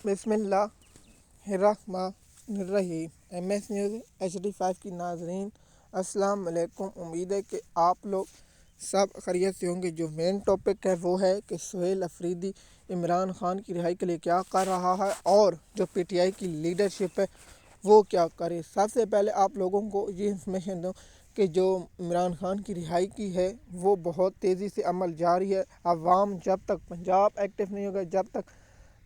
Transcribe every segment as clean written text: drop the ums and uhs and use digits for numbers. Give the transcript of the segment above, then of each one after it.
بسم اللہ الرحمن الرحیم۔ ایم ایس نیوز HD5 کی ناظرین السلام علیکم۔ امید ہے کہ آپ لوگ سب خیریت سے ہوں گے۔ جو مین ٹاپک ہے وہ ہے کہ سہیل افریدی عمران خان کی رہائی کے لیے کیا کر رہا ہے اور جو PTI کی لیڈرشپ ہے وہ کیا کرے۔ سب سے پہلے آپ لوگوں کو یہ انفارمیشن دوں کہ جو عمران خان کی رہائی کی ہے وہ بہت تیزی سے عمل جاری ہے۔ عوام جب تک پنجاب ایکٹیو نہیں ہوگا، جب تک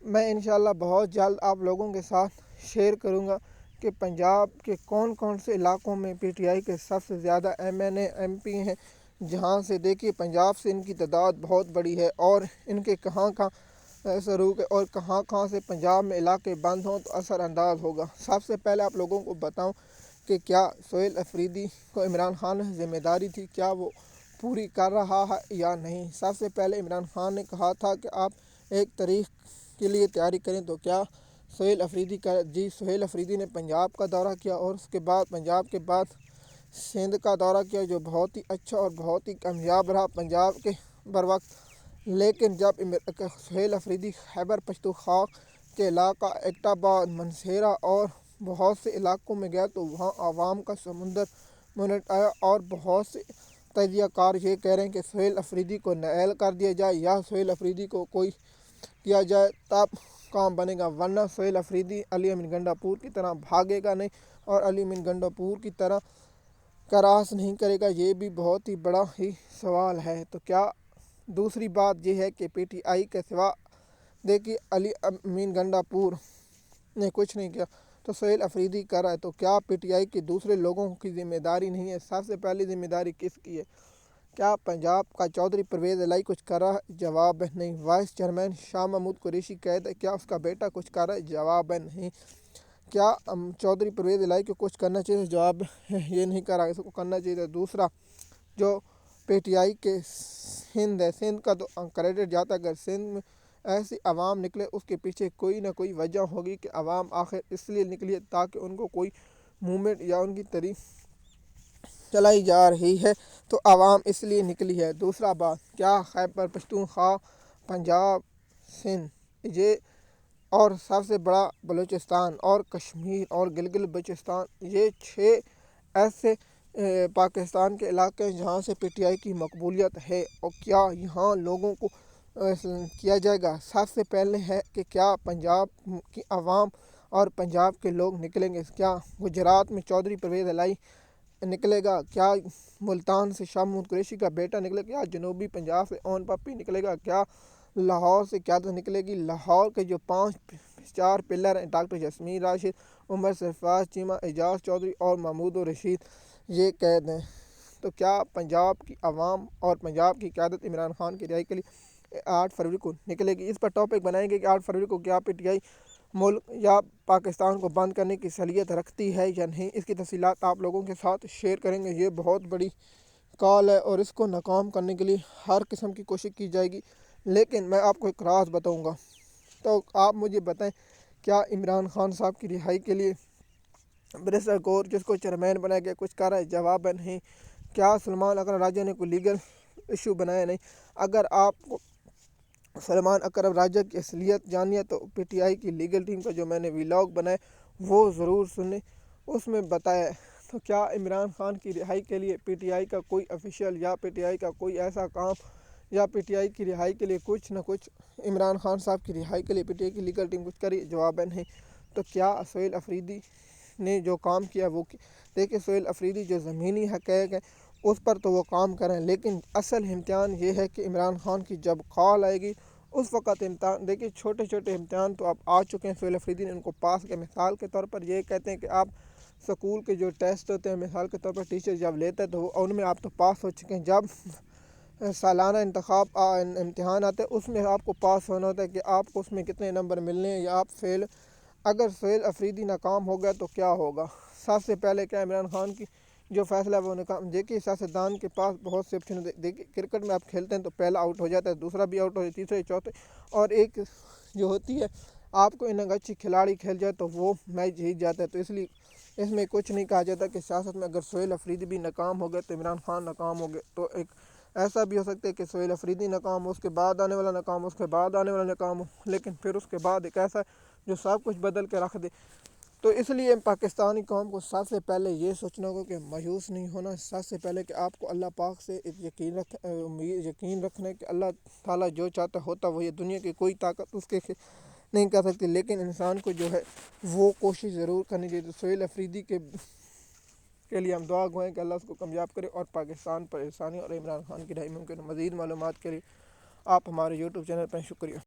میں انشاءاللہ بہت جلد آپ لوگوں کے ساتھ شیئر کروں گا کہ پنجاب کے کون کون سے علاقوں میں PTI کے سب سے زیادہ MNA MP ہیں، جہاں سے دیکھیے پنجاب سے ان کی تعداد بہت بڑی ہے اور ان کے کہاں کہاں سروک ہے اور کہاں کہاں سے پنجاب میں علاقے بند ہوں تو اثر انداز ہوگا۔ سب سے پہلے آپ لوگوں کو بتاؤں کہ کیا سہیل افریدی کو عمران خان نے ذمہ داری تھی، کیا وہ پوری کر رہا ہے یا نہیں۔ سب سے پہلے عمران خان نے کہا تھا کہ آپ 1 تاریخ کے لیے تیاری کریں، تو کیا سہیل افریدی نے پنجاب کا دورہ کیا اور اس کے بعد پنجاب کے بعد سندھ کا دورہ کیا، جو بہت ہی اچھا اور بہت ہی کامیاب رہا پنجاب کے بروقت۔ لیکن جب سہیل افریدی خیبر پختونخوا کے علاقہ ایبٹ آباد، مانسہرہ اور بہت سے علاقوں میں گیا تو وہاں عوام کا سمندر منٹ آیا اور بہت سے تجزیہ کار یہ کہہ رہے ہیں کہ سہیل افریدی کو نائل کر دیا جائے یا سہیل افریدی کو کوئی کیا جائے تب کام بنے گا، ورنہ سہیل افریدی علی امین گنڈا پور کی طرح بھاگے گا نہیں اور علی امین گنڈا پور کی طرح کراس نہیں کرے گا۔ یہ بھی بہت ہی بڑا ہی سوال ہے۔ تو کیا دوسری بات یہ ہے کہ PTI کے سوا دیکھیے علی امین گنڈا پور نے کچھ نہیں کیا تو سہیل افریدی کر رہا ہے، تو کیا PTI کے دوسرے لوگوں کی ذمہ داری نہیں ہے؟ سب سے پہلی ذمہ داری کس کی ہے؟ کیا پنجاب کا چودھری پرویز الہی کچھ کر رہا ہے؟ جواب ہے نہیں۔ وائس چیئرمین شاہ محمود قریشی قید ہے، کیا اس کا بیٹا کچھ کر رہا ہے؟ جواب ہے نہیں۔ کیا چودھری پرویز الہی کو کچھ کرنا چاہیے؟ جواب ہے یہ نہیں کر رہا، اس کو کرنا چاہیے۔ دوسرا، جو PTI کے سندھ ہے، سندھ کا تو کریڈٹ جاتا ہے، اگر سندھ میں ایسی عوام نکلے اس کے پیچھے کوئی نہ کوئی وجہ ہوگی کہ عوام آخر اس لیے نکلی ہے تاکہ ان کو کوئی موومنٹ یا ان کی طریق چلائی جا رہی ہے تو عوام اس لیے نکلی ہے۔ دوسرا بات، کیا خیبر پختونخوا، پنجاب، سندھ یہ اور سب سے بڑا بلوچستان اور کشمیر اور گلگت بلتستان، یہ 6 ایسے پاکستان کے علاقے ہیں جہاں سے PTI کی مقبولیت ہے، اور کیا یہاں لوگوں کو کیا جائے گا؟ سب سے پہلے ہے کہ کیا پنجاب کی عوام اور پنجاب کے لوگ نکلیں گے؟ کیا گجرات میں چودھری پرویز الہی نکلے گا؟ کیا ملتان سے شاہ محمود قریشی کا بیٹا نکلے گا؟ کیا جنوبی پنجاب سے اون پپی نکلے گا؟ کیا لاہور سے قیادت نکلے گی؟ لاہور کے جو 4 پلر ہیں، ڈاکٹر یاسمین راشد، عمر سرفراز چیمہ، اعجاز چودھری اور محمود رشید، یہ قید ہیں۔ تو کیا پنجاب کی عوام اور پنجاب کی قیادت عمران خان کی رہائی کے لیے 8 فروری کو نکلے گی؟ اس پر ٹاپک بنائیں گے کہ 8 فروری کو کیا PTI ملک یا پاکستان کو بند کرنے کی صلاحیت رکھتی ہے یا نہیں۔ اس کی تفصیلات آپ لوگوں کے ساتھ شیئر کریں گے۔ یہ بہت بڑی کال ہے اور اس کو ناکام کرنے کے لیے ہر قسم کی کوشش کی جائے گی، لیکن میں آپ کو ایک راز بتاؤں گا۔ تو آپ مجھے بتائیں، کیا عمران خان صاحب کی رہائی کے لیے بریسٹر کور جس کو چیئرمین بنایا گیا کچھ کر رہا ہے؟ جواب ہے نہیں۔ کیا سلمان اکرم راجہ نے کوئی لیگل ایشو بنایا؟ نہیں۔ اگر آپ کو سلمان اکرم راجہ کی اصلیت جاننی ہے تو PTI کی لیگل ٹیم کا جو میں نے ولاگ بنایا وہ ضرور سنیں، اس میں بتایا ہے۔ تو کیا عمران خان کی رہائی کے لیے PTI کا کوئی آفیشیل یا PTI کا کوئی ایسا کام یا PTI کی رہائی کے لیے کچھ نہ کچھ عمران خان صاحب کی رہائی کے لیے PTI کی لیگل ٹیم کچھ کری؟ جواب ہے نہیں۔ تو کیا سہیل افریدی نے جو کام کیا وہ دیکھیں، سہیل افریدی جو زمینی حقائق ہیں اس پر تو وہ کام کریں، لیکن اصل امتحان یہ ہے کہ عمران خان کی جب کال آئے گی اس وقت امتحان دیکھیے، چھوٹے چھوٹے امتحان تو اب آ چکے ہیں، سہیل افریدی نے ان کو پاس کیا۔ مثال کے طور پر یہ کہتے ہیں کہ آپ سکول کے جو ٹیسٹ ہوتے ہیں، مثال کے طور پر ٹیچر جب لیتے ہیں تو ان میں آپ تو پاس ہو چکے ہیں، جب سالانہ امتحان آتے ہیں اس میں آپ کو پاس ہونا ہوتا ہے کہ آپ کو اس میں کتنے نمبر ملنے ہیں یا آپ فیل۔ اگر سہیل افریدی ناکام ہو گیا تو کیا ہوگا؟ سب سے پہلے کیا عمران خان کی جو فیصلہ ہے وہ ناکام۔ دیکھیے سیاستدان کے پاس بہت سے آپشن ہوتے ہیں، دیکھیے کرکٹ میں آپ کھیلتے ہیں تو پہلا آؤٹ ہو جاتا ہے، دوسرا بھی آؤٹ ہو جاتا ہے، تیسرے چوتھے، اور ایک جو ہوتی ہے آپ کو ان اچھی کھلاڑی کھیل جائے تو وہ میچ جیت جاتا ہے۔ تو اس لیے اس میں کچھ نہیں کہا جاتا کہ سیاست میں اگر سہیل افریدی بھی ناکام ہو گئے تو عمران خان ناکام ہو گئے، تو ایک ایسا بھی ہو سکتا ہے کہ سہیل افریدی ناکام ہو، اس کے بعد آنے والا ناکام ہو، اس کے بعد آنے والا ناکام ہو، لیکن پھر اس کے بعد ایک ایسا جو سب کچھ بدل کے رکھ دے. تو اس لیے پاکستانی قوم کو سب سے پہلے یہ سوچنا ہوگا کہ مایوس نہیں ہونا. سب سے پہلے کہ آپ کو اللہ پاک سے یقین رکھنا ہے کہ اللہ تعالیٰ جو چاہتا ہوتا وہ. یہ دنیا کی کوئی طاقت اس کے نہیں کر سکتی، لیکن انسان کو جو ہے وہ کوشش ضرور کرنی چاہیے. تو سہیل افریدی کے لیے ہم دعا گوئیں کہ اللہ اس کو کامیاب کرے، اور پاکستان پر انسانی اور عمران خان کی رہائی ممکن. مزید معلومات کے لیے آپ ہمارے یوٹیوب چینل پر. شکریہ.